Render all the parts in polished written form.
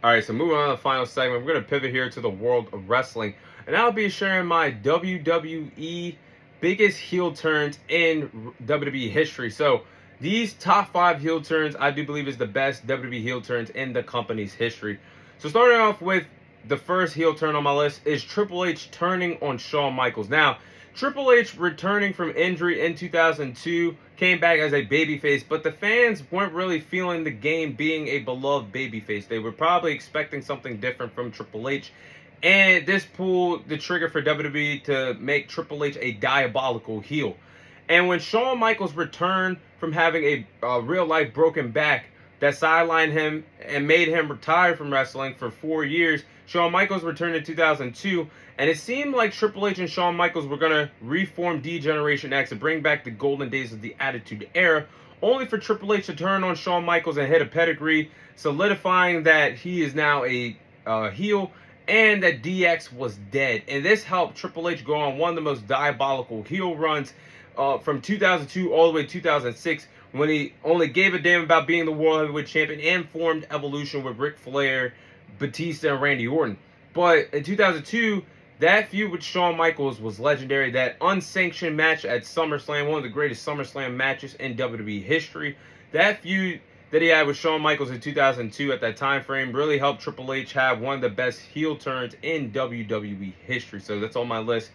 All right, so moving on to the final segment, we're going to pivot here to the world of wrestling, and I'll be sharing my WWE biggest heel turns in WWE history. So these top 5 heel turns, I do believe, is the best WWE heel turns in the company's history. So starting off with the first heel turn on my list is Triple H turning on Shawn Michaels. Now, Triple H returning from injury in 2002 came back as a babyface, but the fans weren't really feeling the game being a beloved babyface. They were probably expecting something different from Triple H, and this pulled the trigger for WWE to make Triple H a diabolical heel. And when Shawn Michaels returned from having a real life broken back that sidelined him and made him retire from wrestling for 4 years, Shawn Michaels returned in 2002, and it seemed like Triple H and Shawn Michaels were going to reform D-Generation X and bring back the golden days of the Attitude Era, only for Triple H to turn on Shawn Michaels and hit a pedigree, solidifying that he is now a heel and that DX was dead. And this helped Triple H go on one of the most diabolical heel runs from 2002 all the way to 2006, when he only gave a damn about being the World Heavyweight Champion and formed Evolution with Ric Flair, Batista, and Randy Orton. But in 2002, that feud with Shawn Michaels was legendary. That unsanctioned match at SummerSlam, one of the greatest SummerSlam matches in WWE history. That feud that he had with Shawn Michaels in 2002 at that time frame really helped Triple H have one of the best heel turns in WWE history. So that's on my list.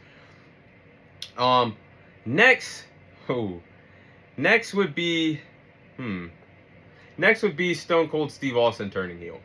Next, next would be Stone Cold Steve Austin turning heel.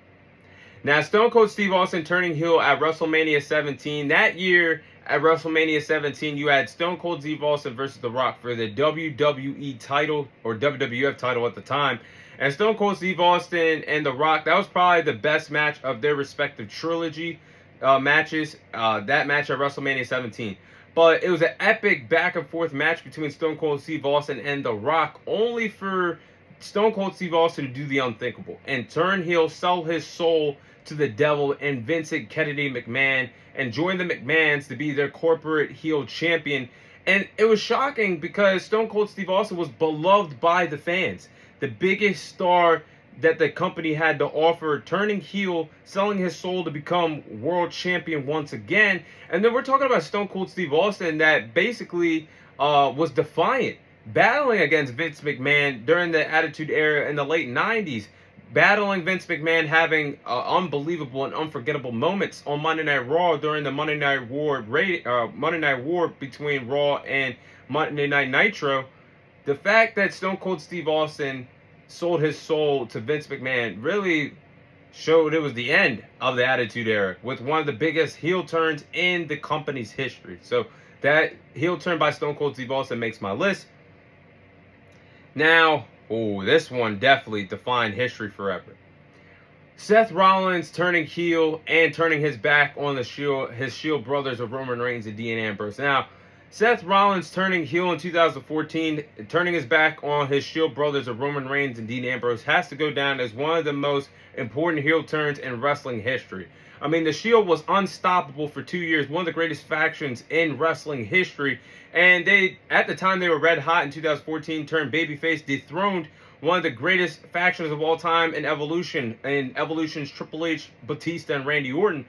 Now, Stone Cold Steve Austin turning heel at WrestleMania 17. That year at WrestleMania 17, you had Stone Cold Steve Austin versus The Rock for the WWE title, or WWF title at the time. And Stone Cold Steve Austin and The Rock, that was probably the best match of their respective trilogy matches. That match at WrestleMania 17. But it was an epic back and forth match between Stone Cold Steve Austin and The Rock, only for Stone Cold Steve Austin to do the unthinkable and turn heel, sell his soul to the devil and Vincent Kennedy McMahon, and join the McMahons to be their corporate heel champion. And it was shocking because Stone Cold Steve Austin was beloved by the fans, the biggest star that the company had to offer, turning heel, selling his soul to become world champion once again. And then we're talking about Stone Cold Steve Austin that basically was defiant, battling against Vince McMahon during the Attitude Era in the late 90s, battling Vince McMahon, having unbelievable and unforgettable moments on Monday Night Raw during the Monday Night War between Raw and Monday Night Nitro. The fact that Stone Cold Steve Austin sold his soul to Vince McMahon really showed it was the end of the Attitude Era, with one of the biggest heel turns in the company's history. So that heel turn by Stone Cold Steve Austin makes my list. Now, this one definitely defined history forever. Seth Rollins turning heel and turning his back on his Shield brothers of Roman Reigns and Dean Ambrose. Now, Seth Rollins turning heel in 2014, turning his back on his Shield brothers of Roman Reigns and Dean Ambrose, has to go down as one of the most important heel turns in wrestling history. I mean, the Shield was unstoppable for 2 years, one of the greatest factions in wrestling history. And at the time, they were red hot in 2014, turned babyface, dethroned one of the greatest factions of all time in Evolution's Triple H, Batista, and Randy Orton.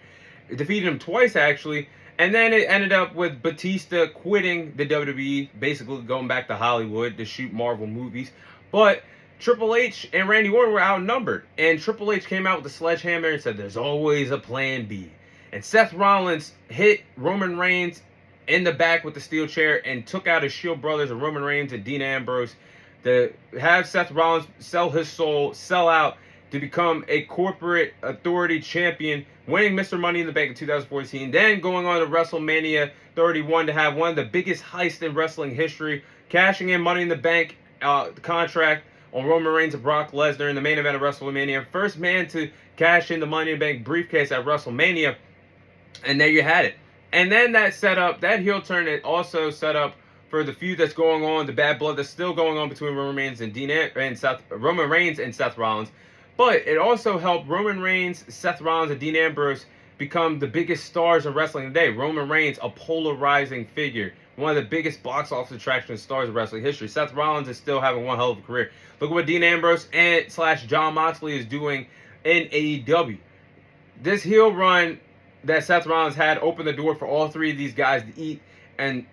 It defeated him twice, actually. And then it ended up with Batista quitting the WWE, basically going back to Hollywood to shoot Marvel movies. But Triple H and Randy Orton were outnumbered. And Triple H came out with a sledgehammer and said, there's always a plan B. And Seth Rollins hit Roman Reigns in the back with the steel chair and took out his Shield brothers of Roman Reigns and Dean Ambrose to have Seth Rollins sell his soul, sell out, to become a corporate authority champion, winning Mr. Money in the Bank in 2014, then going on to WrestleMania 31 to have one of the biggest heists in wrestling history, cashing in Money in the Bank contract on Roman Reigns and Brock Lesnar in the main event of WrestleMania. First man to cash in the Money in the Bank briefcase at WrestleMania, and there you had it. And then that heel turn, it also set up for the feud that's going on, the bad blood that's still going on between Roman Reigns and Seth Rollins. But it also helped Roman Reigns, Seth Rollins, and Dean Ambrose become the biggest stars in wrestling today. Roman Reigns, a polarizing figure, one of the biggest box office attraction stars of wrestling history. Seth Rollins is still having one hell of a career. Look at what Dean Ambrose and / John Moxley is doing in AEW. this heel run that Seth Rollins had opened the door for all three of these guys to eat, and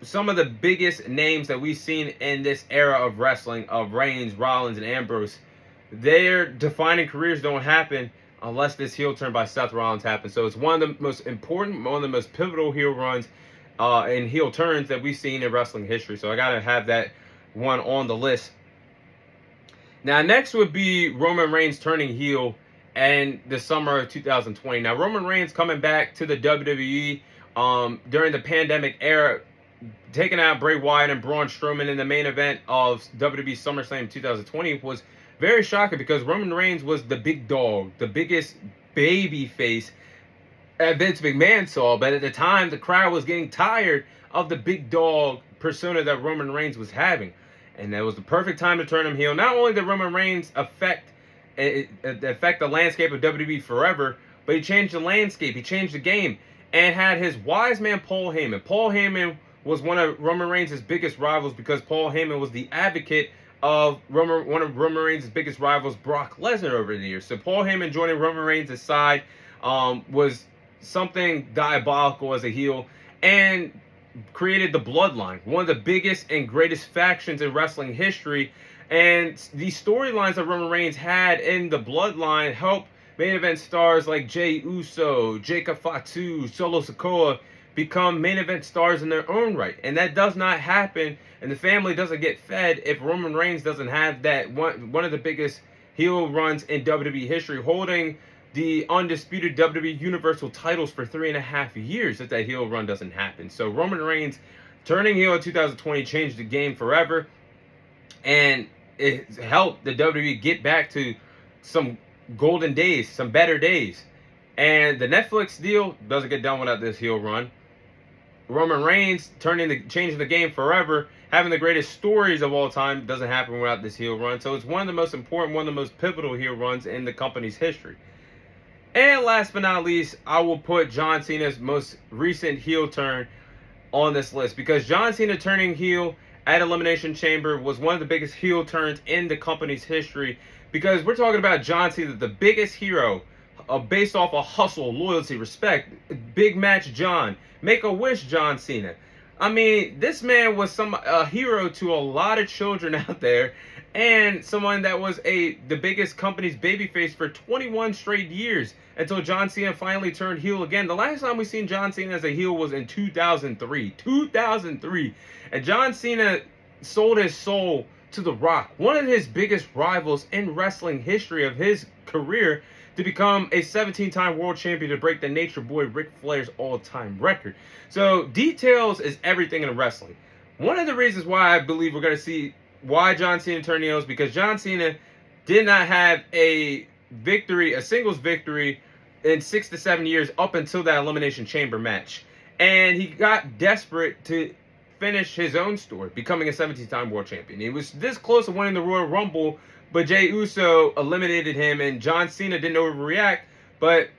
some of the biggest names that we've seen in this era of wrestling, of Reigns, Rollins, and Ambrose, their defining careers don't happen unless this heel turn by Seth Rollins happens. So it's one of the most important, one of the most pivotal heel runs and heel turns that we've seen in wrestling history. So I got to have that one on the list. Now, next would be Roman Reigns turning heel in the summer of 2020. Now, Roman Reigns coming back to the WWE during the pandemic era, taking out Bray Wyatt and Braun Strowman in the main event of WWE SummerSlam 2020 was very shocking, because Roman Reigns was the big dog, the biggest baby face that Vince McMahon saw. But at the time, the crowd was getting tired of the big dog persona that Roman Reigns was having. And that was the perfect time to turn him heel. Not only did Roman Reigns affect the landscape of WWE forever, but he changed the landscape, he changed the game, and had his wise man Paul Heyman. Paul Heyman was one of Roman Reigns' biggest rivals, because Paul Heyman was the advocate of one of Roman Reigns' biggest rivals, Brock Lesnar, over the years. So Paul Heyman joining Roman Reigns' side was something diabolical as a heel, and created the Bloodline, one of the biggest and greatest factions in wrestling history. And the storylines that Roman Reigns had in the Bloodline helped main event stars like Jey Uso, Jacob Fatu, Solo Sikoa become main event stars in their own right. And that does not happen, and the family doesn't get fed if Roman Reigns doesn't have that one of the biggest heel runs in WWE history, holding the undisputed WWE Universal titles for 3.5 years, if that heel run doesn't happen. So Roman Reigns turning heel in 2020 changed the game forever, and it helped the WWE get back to some golden days, some better days. And the Netflix deal doesn't get done without this heel run. Roman Reigns changing the game forever, having the greatest stories of all time, doesn't happen without this heel run. So it's one of the most important, one of the most pivotal heel runs in the company's history. And last but not least, I will put John Cena's most recent heel turn on this list, because John Cena turning heel at Elimination Chamber was one of the biggest heel turns in the company's history, because we're talking about John Cena, the biggest hero, based off of hustle, loyalty, respect, big match John, Make-A-Wish John Cena. I mean, this man was a hero to a lot of children out there, and someone that was the biggest company's babyface for 21 straight years, until John Cena finally turned heel again. The last time we seen John Cena as a heel was in 2003. 2003. And John Cena sold his soul to The Rock, one of his biggest rivals in wrestling history of his career, to become a 17-time world champion, to break the Nature Boy Ric Flair's all-time record. So details is everything in wrestling. One of the reasons why I believe we're going to see why John Cena turned heel is because John Cena did not have a singles victory in 6 to 7 years up until that Elimination Chamber match. And he got desperate to finish his own story, becoming a 17-time world champion. He was this close to winning the Royal Rumble, but Jey Uso eliminated him, and John Cena didn't overreact. But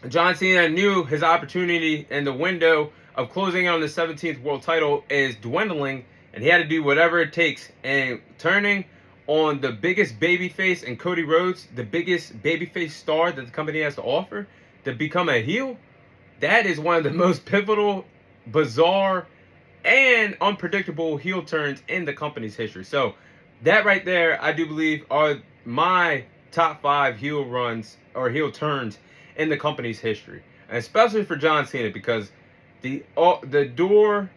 John Cena knew his opportunity and the window of closing on the 17th world title is dwindling, and he had to do whatever it takes. And turning on the biggest babyface in Cody Rhodes, the biggest babyface star that the company has to offer, to become a heel, that is one of the most pivotal, bizarre, and unpredictable heel turns in the company's history. So that right there, I do believe, are my top 5 heel runs or heel turns in the company's history, and especially for John Cena, because the door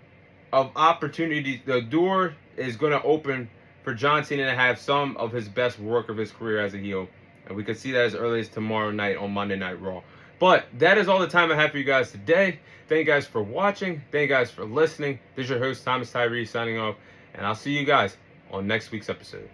of opportunity, the door is going to open for John Cena to have some of his best work of his career as a heel, and we can see that as early as tomorrow night on Monday Night Raw. But that is all the time I have for you guys today. Thank you guys for watching. Thank you guys for listening. This is your host, Thomas Tyree, signing off, and I'll see you guys on next week's episode.